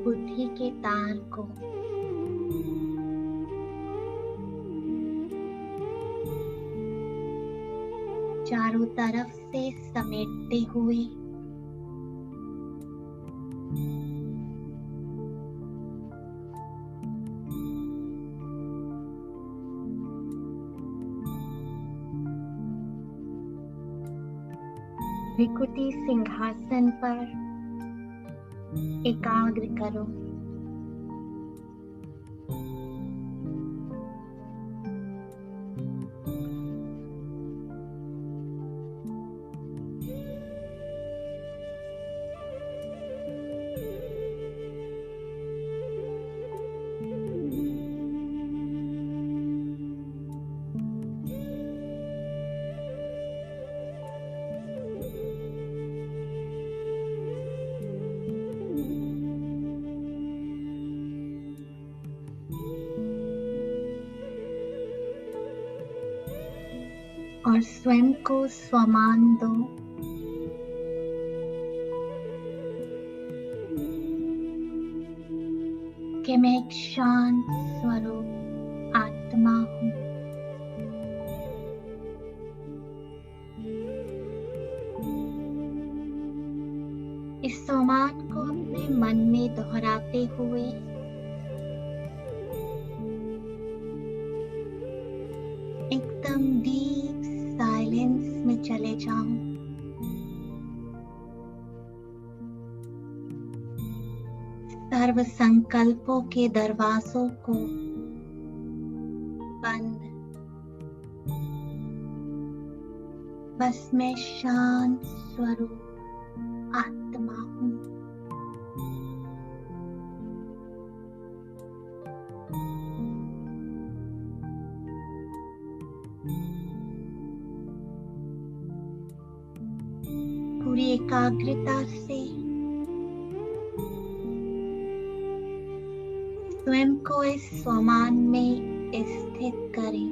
बुद्धि के तार को चारों तरफ से समेटते हुए विकुटी सिंहासन पर एकाग्र करो। और स्वयं को स्वमान दो कि मैं एक शांत स्वरूप आत्मा हूँ। इस स्वमान को अपने मन में दोहराते हुए एकदम डीप साइलेंस में चले जाओ। सर्व संकल्पों के दरवाजों को बंद। बस मैं शांत स्वरूप आत्मा हूँ। पूरी एकाग्रता से स्वयं को इस स्वमान में स्थित करें।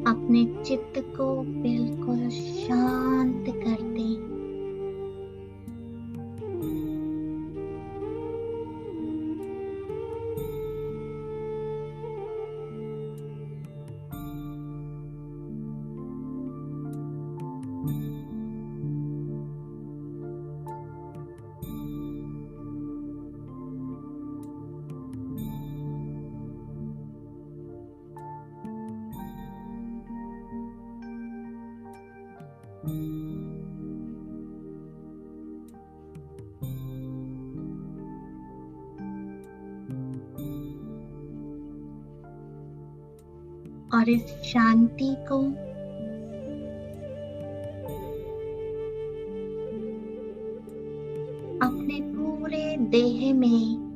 अपने चित्त को बिल्कुल शांत कर दें। और इस शांति को अपने पूरे देह में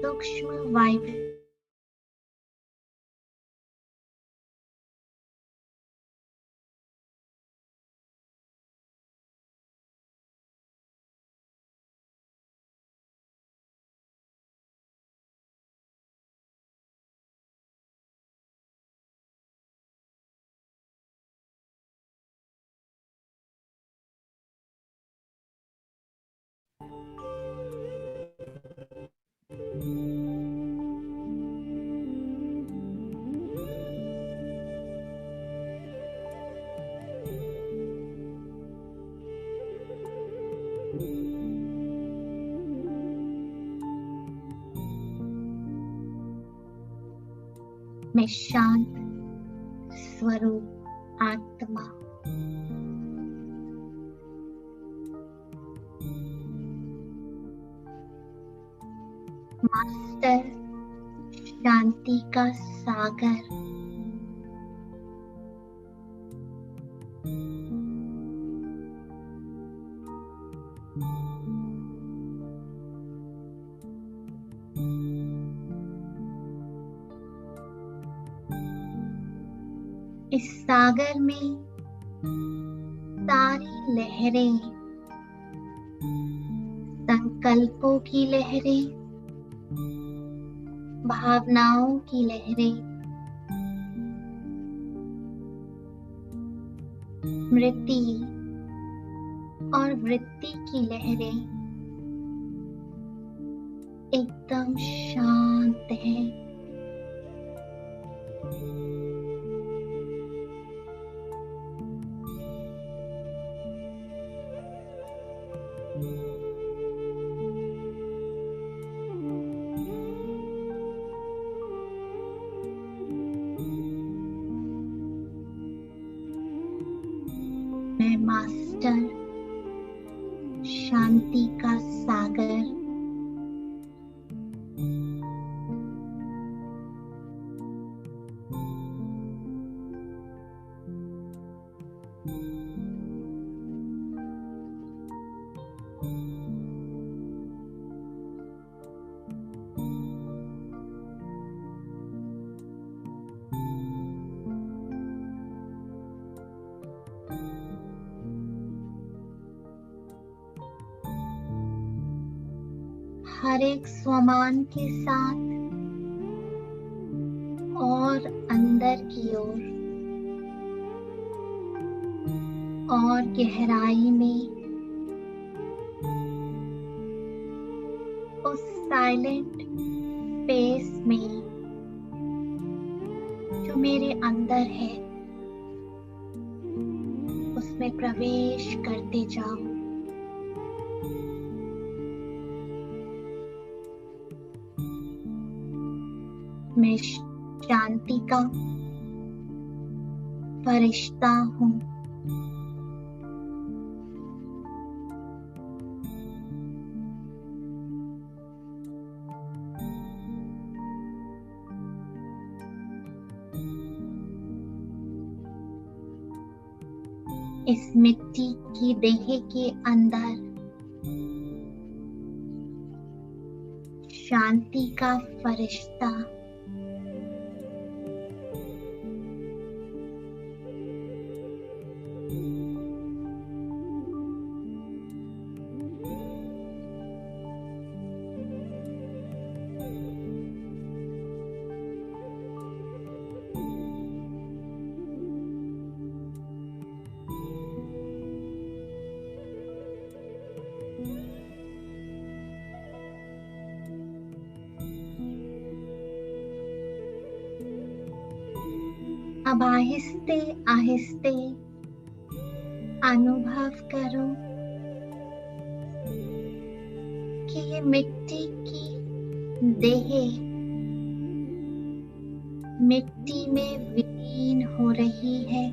सूक्ष्म वायु में शांत स्वरूप आत्मा मास्टर शांति का सागर इस सागर में सारी लहरें, संकल्पों की लहरें, भावनाओं की लहरें, स्मृति और वृत्ति की लहरें एकदम शांत है। मैं मास्टर शांति का सागर हर एक स्वमान के साथ और अंदर की ओर और गहराई में उस साइलेंट स्पेस में जो मेरे अंदर है उसमें प्रवेश करते जाओ। मैं शांति का फरिश्ता हूँ। इस मिट्टी की देह के अंदर शांति का फरिश्ता अब आहिस्ते आहिस्ते अनुभव करो कि ये मिट्टी की देह मिट्टी में विलीन हो रही है।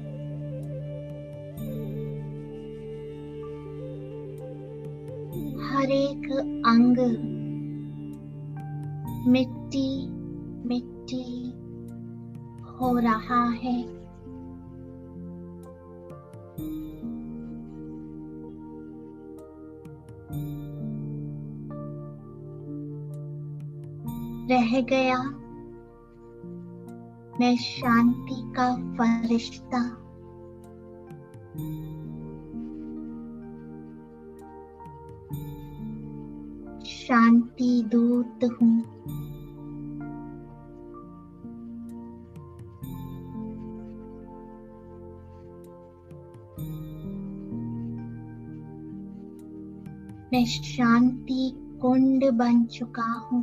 हर एक अंग मिट्टी मिट्टी हो रहा है। रह गया मैं शांति का फरिश्ता। शांति दूत हूँ। मैं शांति कुंड बन चुका हूँ।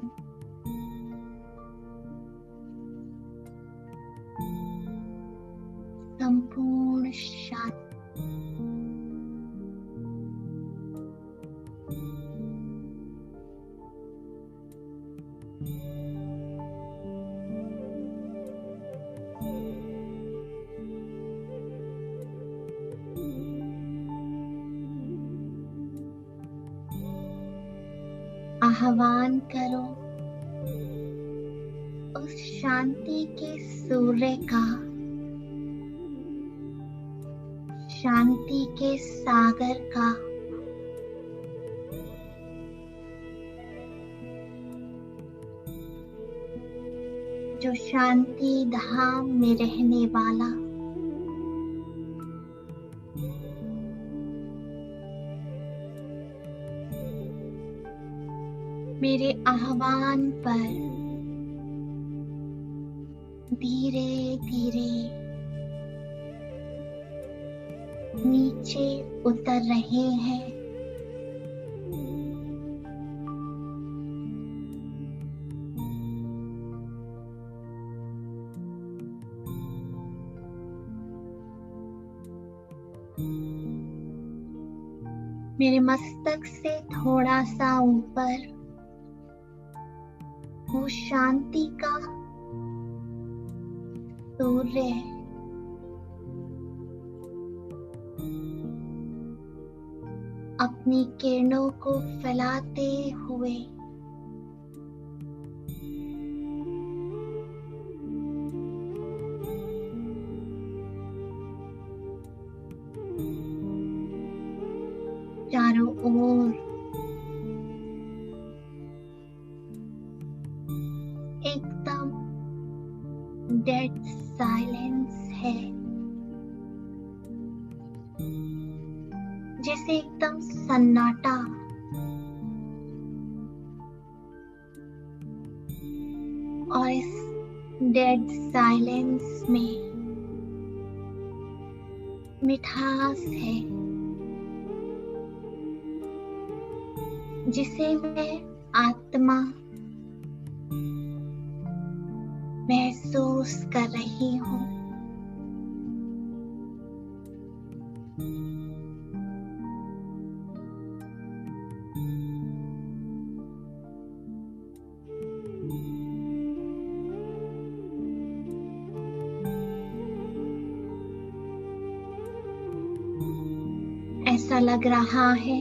संपूर्ण शांति। आह्वान करो उस शांति के सूर्य का, शांति के सागर का, जो शांति धाम में रहने वाला। मेरे आह्वान पर धीरे धीरे नीचे उतर रहे हैं। मेरे मस्तक से थोड़ा सा ऊपर वो शांति का सूर्य अपनी किरणों को फैलाते हुए चारों ओर एकदम डेड साइलेंस है, जैसे एकदम सन्नाटा। और इस डेड साइलेंस में मिठास है, जिसे मैं आत्मा महसूस कर रही हूँ। ऐसा लग रहा है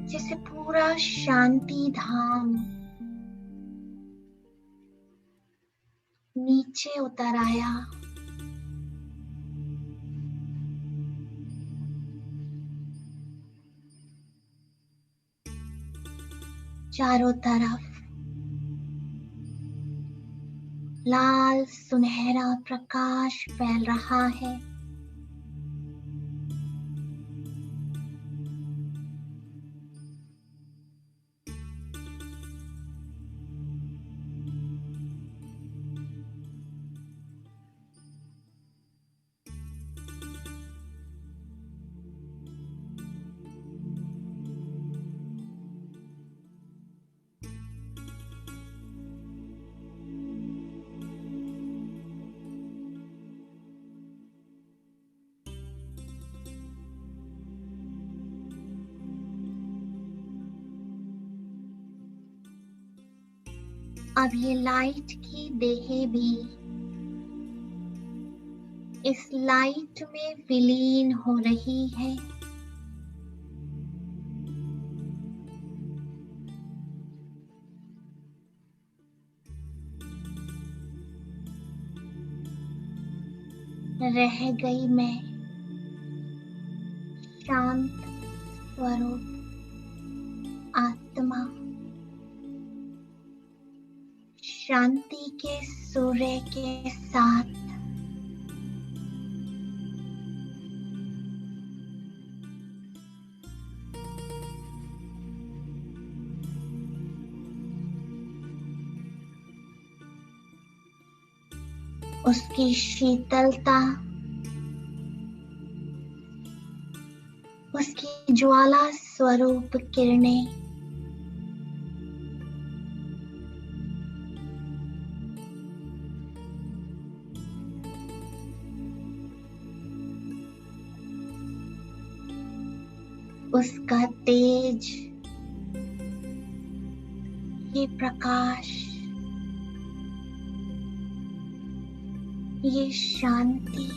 जैसे पूरा शांति धाम नीचे उतर आया। चारों तरफ लाल सुनहरा प्रकाश फैल रहा है। अब ये लाइट की देह भी इस लाइट में विलीन हो रही है। रह गई मैं शांत स्वरूप आत्मा शांति के सूर्य के साथ उसकी शीतलता, उसकी ज्वाला स्वरूप किरणें उसका तेज, ये प्रकाश, ये शांति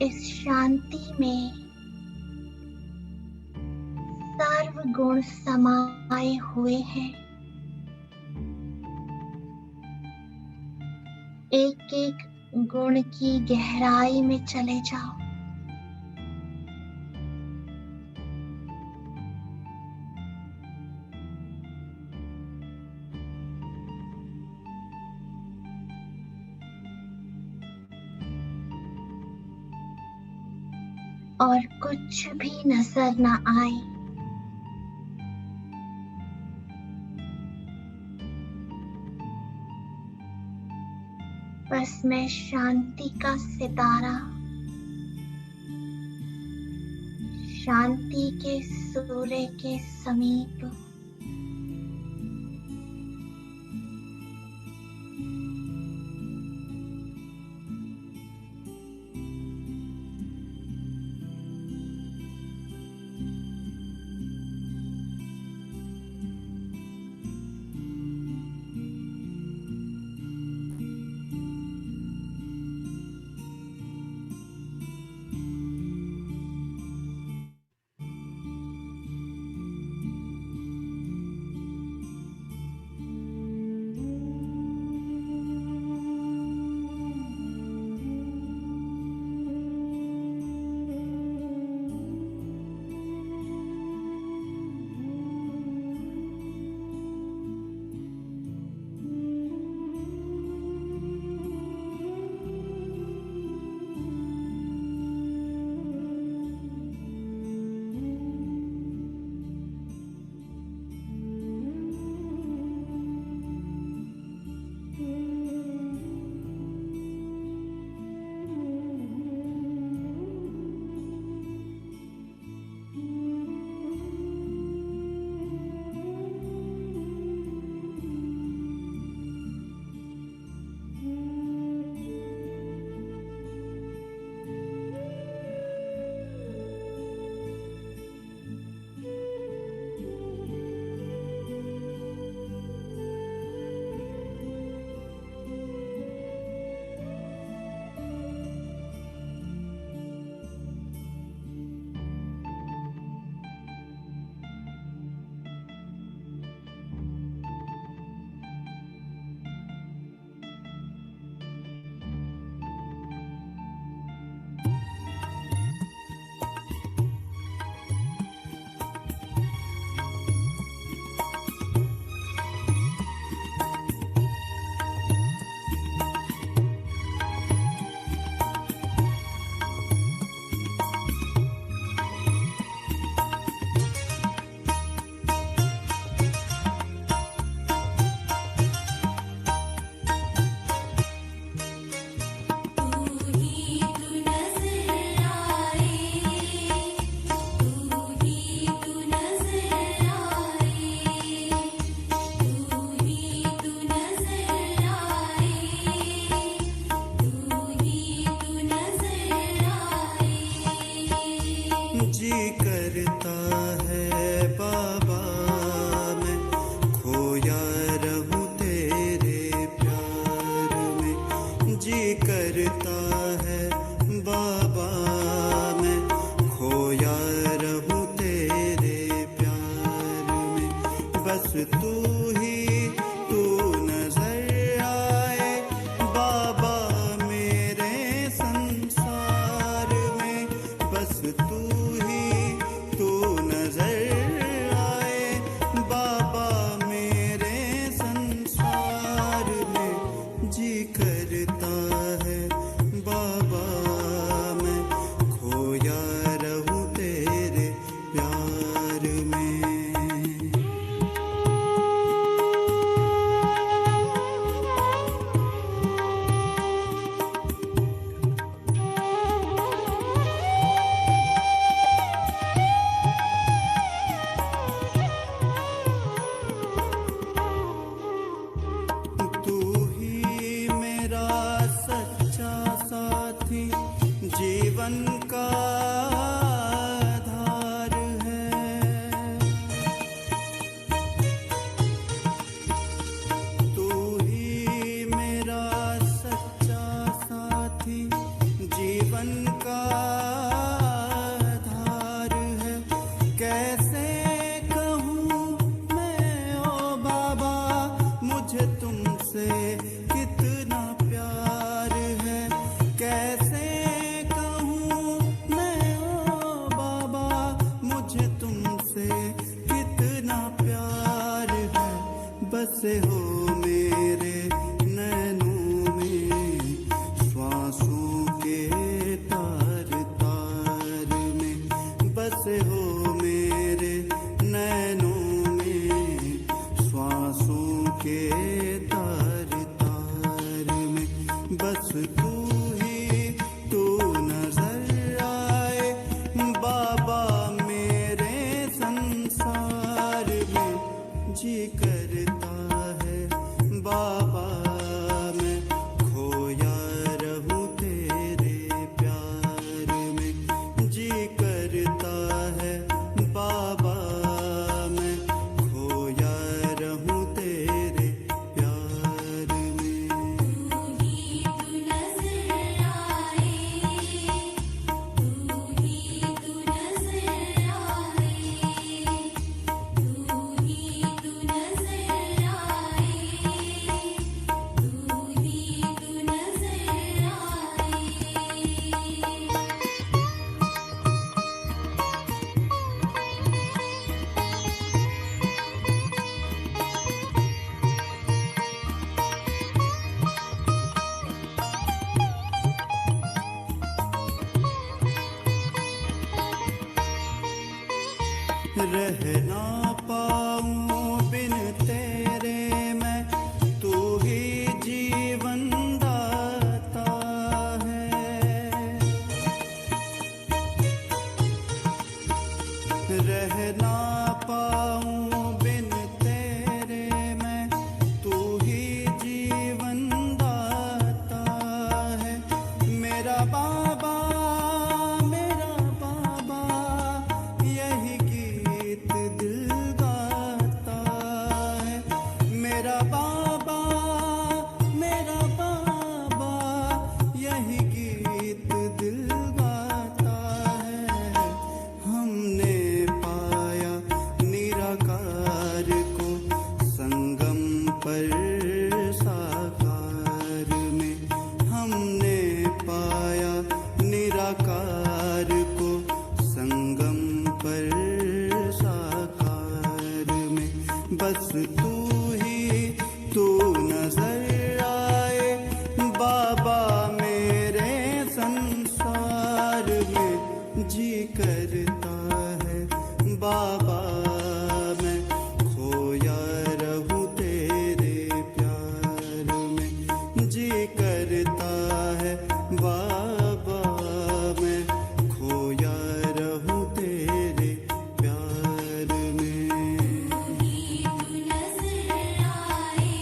इस शांति में सर्व गुण समाये हुए हैं। एक एक गुण की गहराई में चले जाओ। और कुछ भी नजर न आए। बस मैं शांति का सितारा, शांति के सूर्य के समीप बसे हो मेरे नैनों में, श्वासों के तार तार में। बसे हो मेरे नैनों में, श्वासों के तार तार में। बस तू ही तू नजर आए बाबा मेरे संसार में। जी करता है बाबा मैं खोया रहूं तेरे प्यार में। जी करता है बाबा मैं खोया रहूं तेरे प्यार में। तू ही तू नजर आए, तू ही तू नजर आए, तू ही तू नजर आए, तू ही तू नजर आए। रह ना पाऊं बिन तेरे मैं, तू ही जीवन दाता है। रह ना पाऊं बिन तेरे मैं, तू ही जीवन दाता है। मेरा बाबा यही गीत दिल गाता है। मेरा बाबा यही गीत दिल गाता है। हमने पाया निराकार को संगम पर साकार में। हमने पाया निराकार को संगम पर साकार में। बस तू ही तू नजर आए बाबा मेरे संसार में। जी करता है बाबा मैं खोया रहूं तेरे प्यार में। जी करता है बाबा मैं खोया रहूं तेरे प्यार में। तू ही तू नजर आए,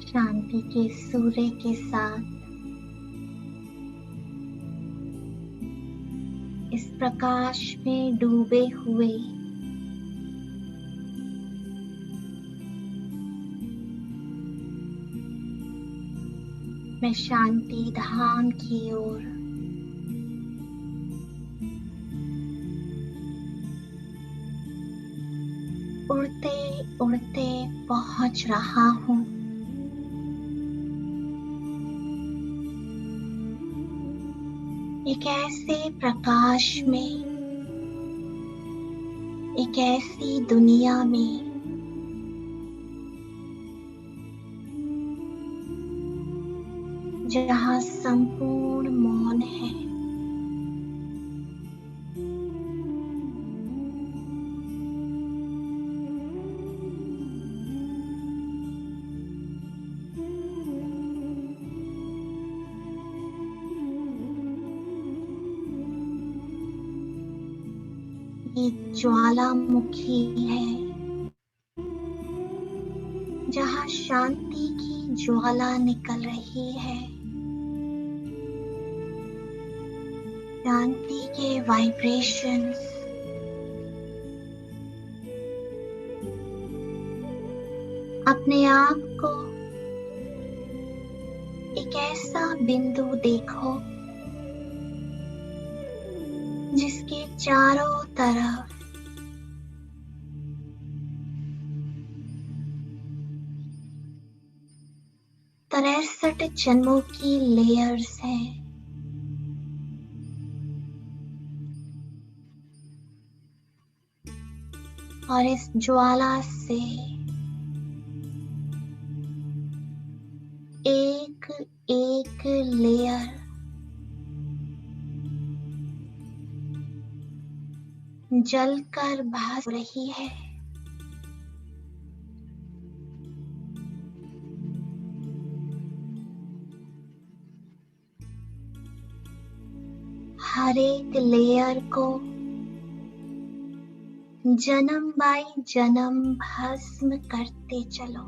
शांति के सूर्य के साथ इस प्रकाश में डूबे हुए मैं शांति धाम की ओर उड़ते उड़ते पहुंच रहा हूँ। एक ऐसे प्रकाश में, एक ऐसी दुनिया में जहाँ संपूर्ण मौन है। ये ज्वालामुखी है जहाँ शांति की ज्वाला निकल रही है। शांति के वाइब्रेशंस अपने आप को एक ऐसा बिंदु देखो जिसके चारों तरफ तिरसठ जन्मों की लेयर्स हैं। और इस ज्वाला से एक एक लेयर जलकर भास रही है। हर एक लेयर को जन्म बाई जन्म भस्म करते चलो।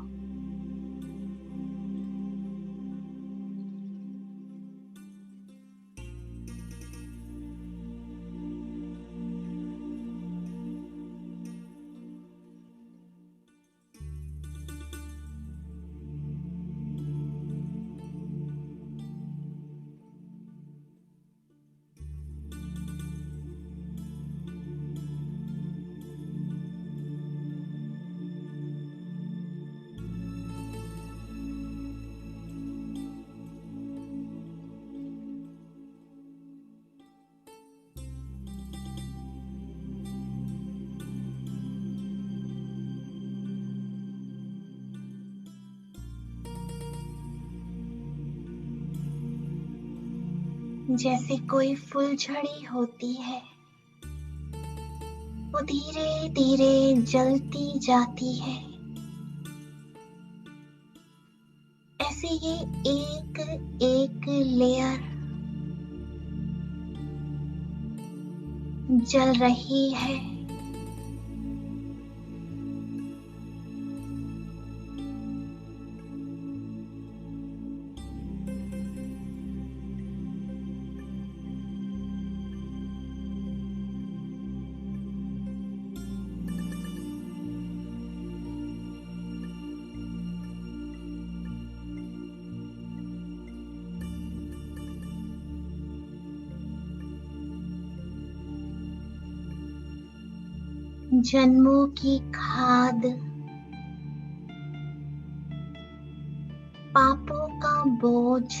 जैसे कोई फुलझड़ी होती है, वो धीरे धीरे जलती जाती है। ऐसे ये एक एक लेयर जल रही है। जन्मों की खाद, पापों का बोझ,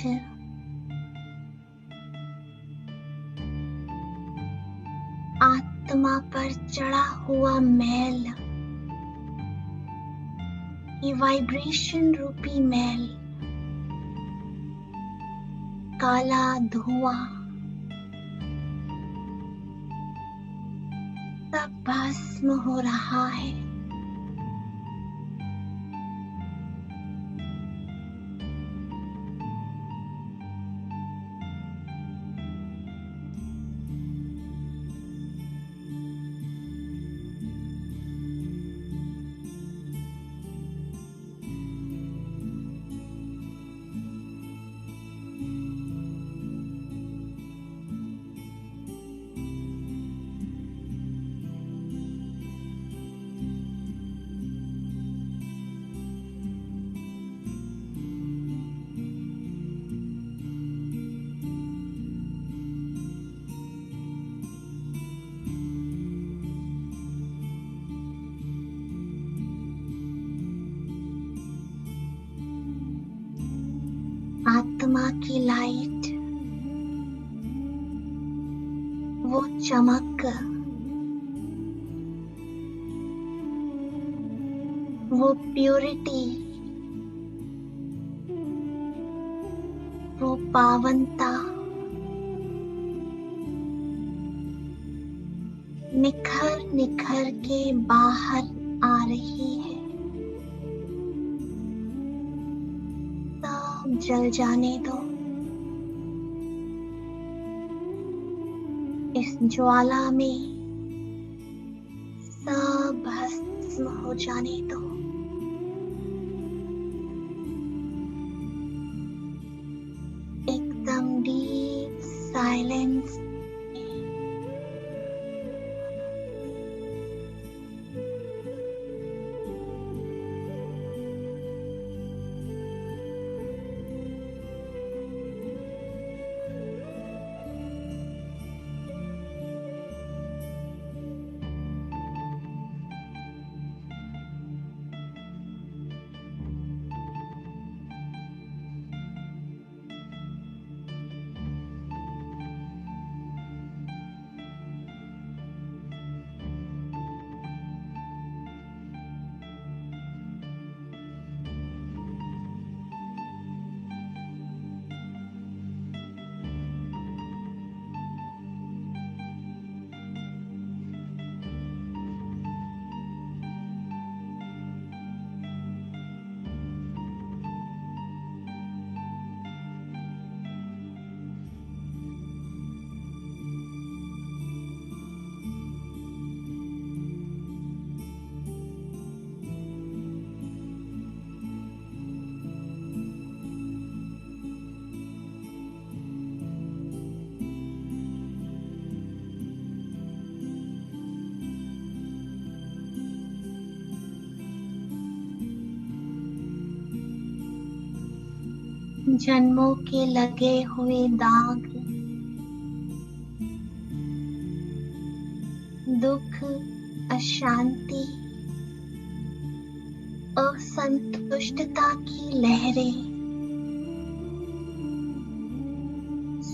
आत्मा पर चढ़ा हुआ मैल, ये वाइब्रेशन रूपी मैल, काला धुआं सब भस्म हो रहा है। की लाइट, वो चमक, वो प्योरिटी, वो पावनता निखर निखर के बाहर आ रही है। सब जल जाने दो, इस ज्वाला में सब भस्म हो जाने दो। एकदम डीप साइलेंस। जन्मों के लगे हुए दाग, दुख, अशांति, असंतुष्टता की लहरें,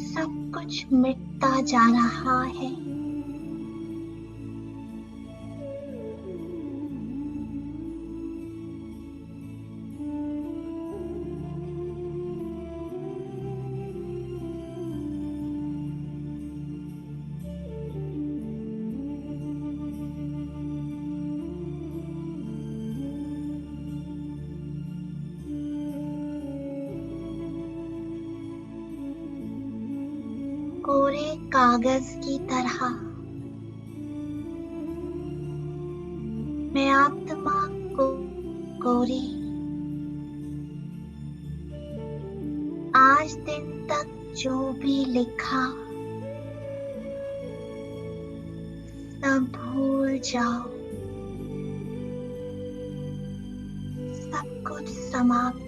सब कुछ मिटता जा रहा है। कोरे कागज की तरह मैं आत्मा को कोरी आज दिन तक जो भी लिखा सब भूल जाओ, सब कुछ समाप्त।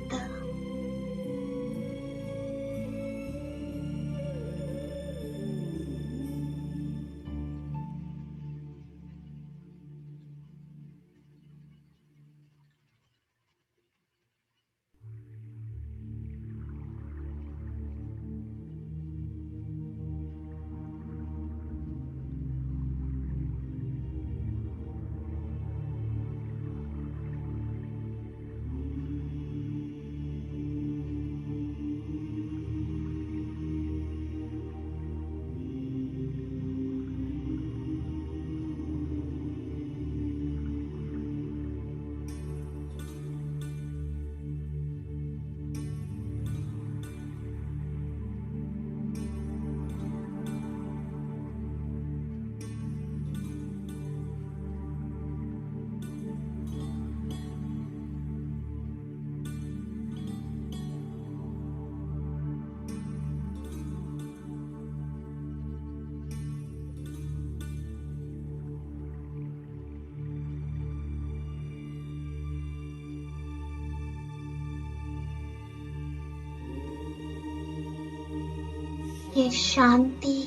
ये शांति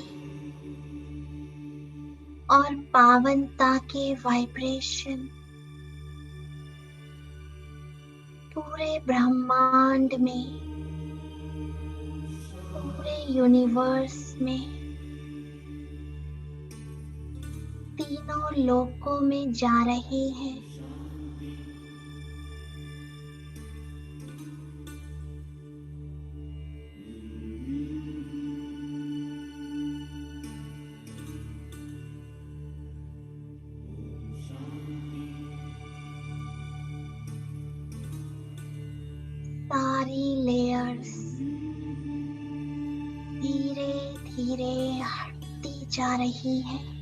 और पावनता के वाइब्रेशन पूरे ब्रह्मांड में यूनिवर्स में तीनों लोकों में जा रहे हैं। सारी लेयर्स धीरे धीरे हटती जा रही है।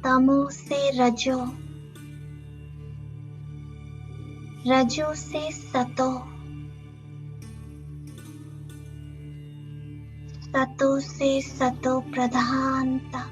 तमो से रजो, रजो से सतो, सतो से सतो प्रधान तक।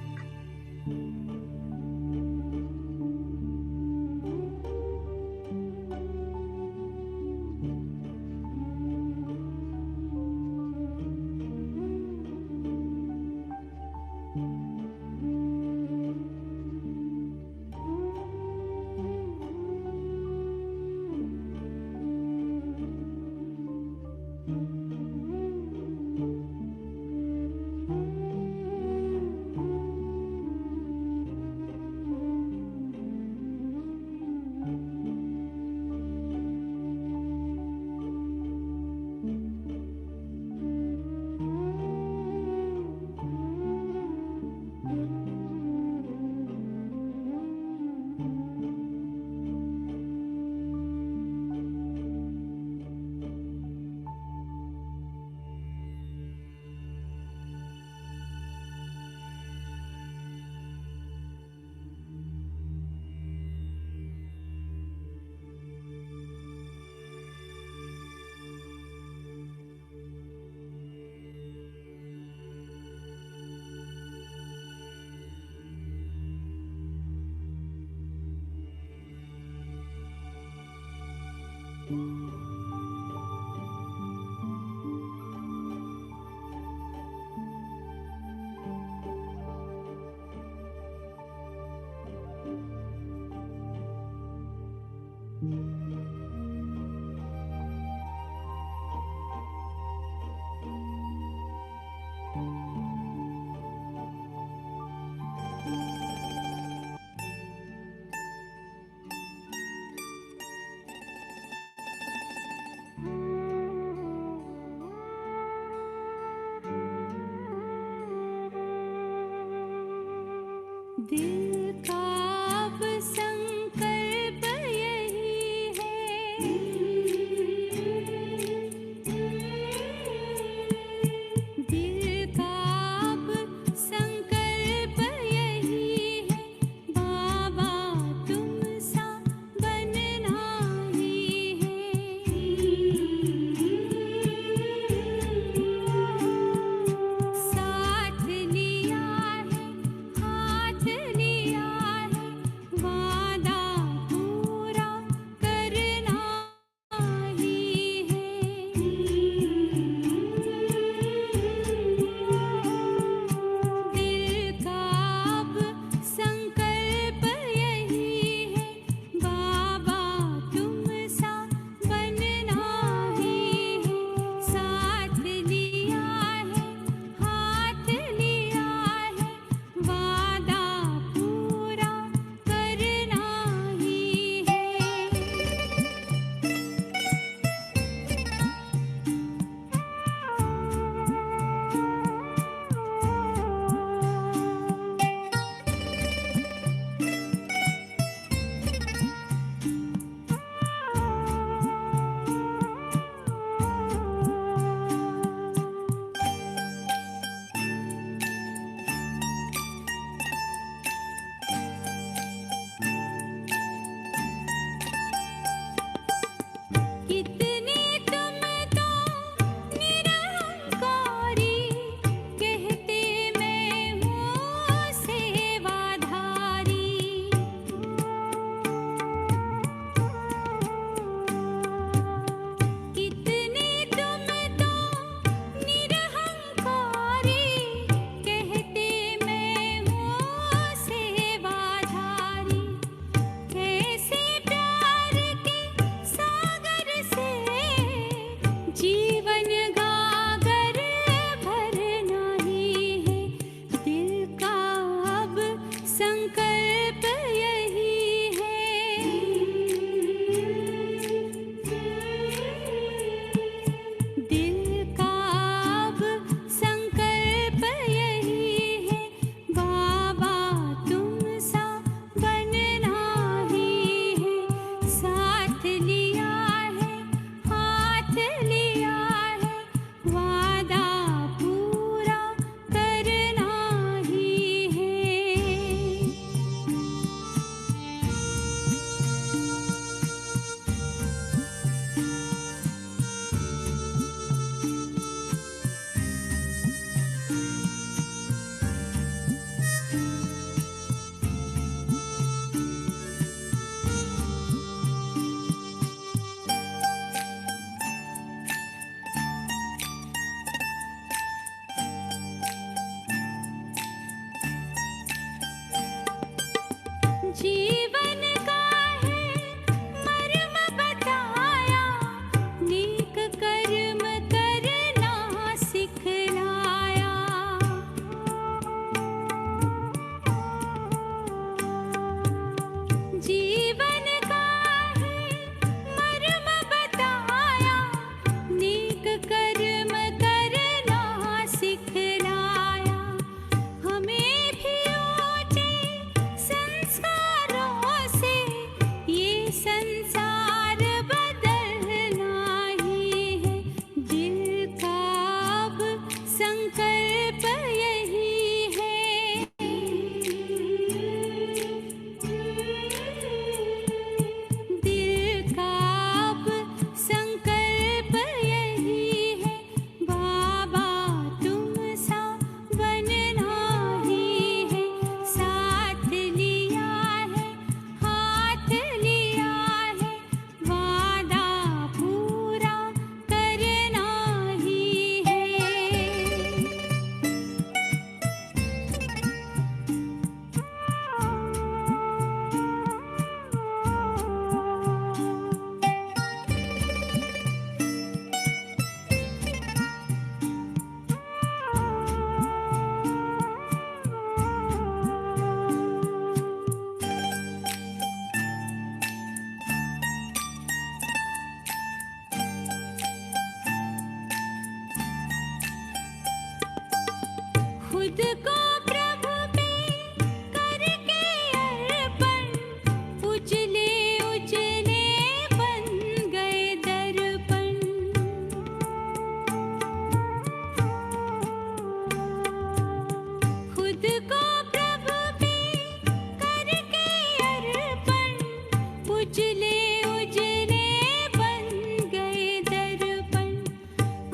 उजले बन गए दर्पण।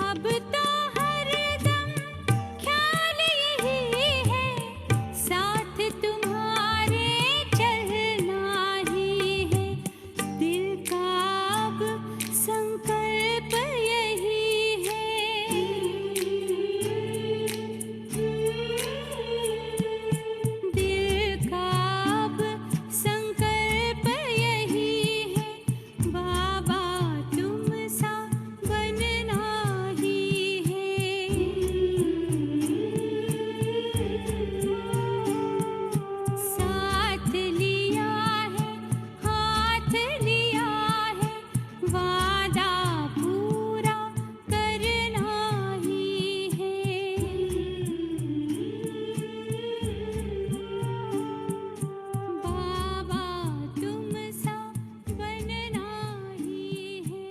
अब तो हरदम ख्याल यही है, साथ तुम्हारे चलना ही है। दिल का अब संकल्प यही है। दिल का अब संकल्प यही है, बाबा तुम सा बनना ही है। साथ लिया है, हाथ लिया है, वादा पूरा करना ही है। बाबा तुम सा बनना ही है।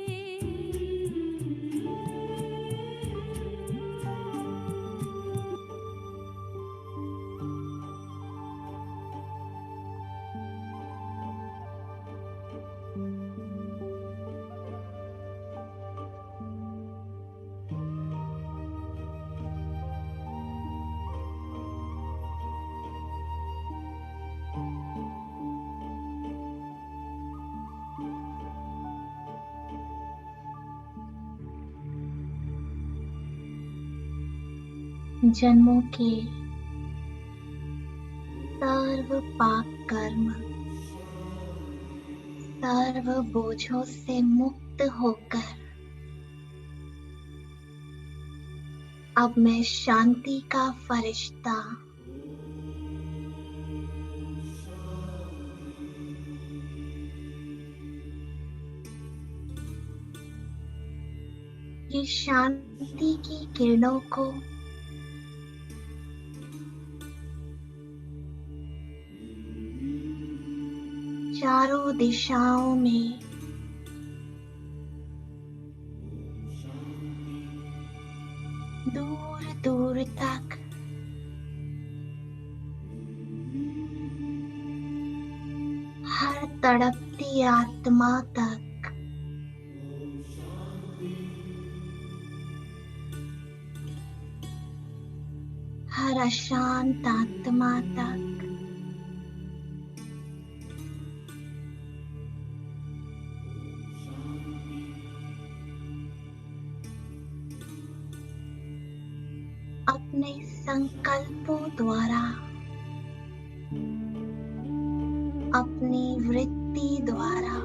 जन्मों के सर्व पाप कर्म, सर्व बोझों से मुक्त होकर अब मैं शांति का फरिश्ता ये शांति की किरणों को चारों दिशाओं में दूर दूर तक हर तड़पती आत्मा तक हर अशांत आत्मा तक अपने संकल्पों द्वारा, अपनी वृत्ति द्वारा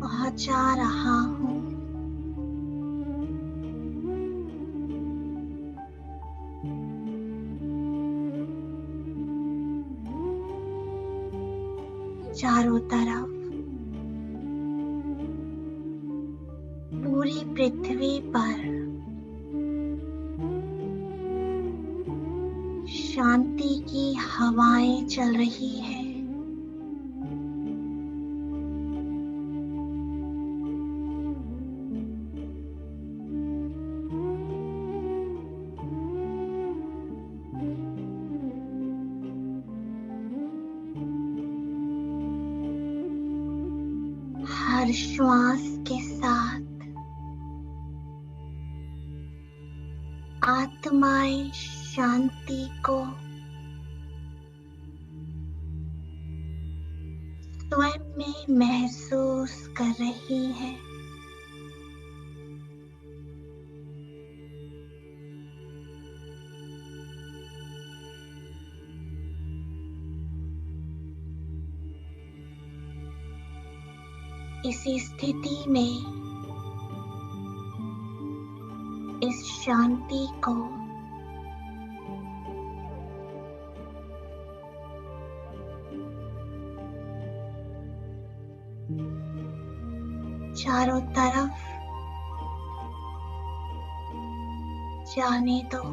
पहुंचा रहा हूँ। चारों तरफ पूरी पृथ्वी पर शांति की हवाएं चल रही है। हर श्वास के साथ आत्माएं शांति को स्वयं में महसूस कर रही है। इसी स्थिति में इस शांति को चारों तरफ जाने दो।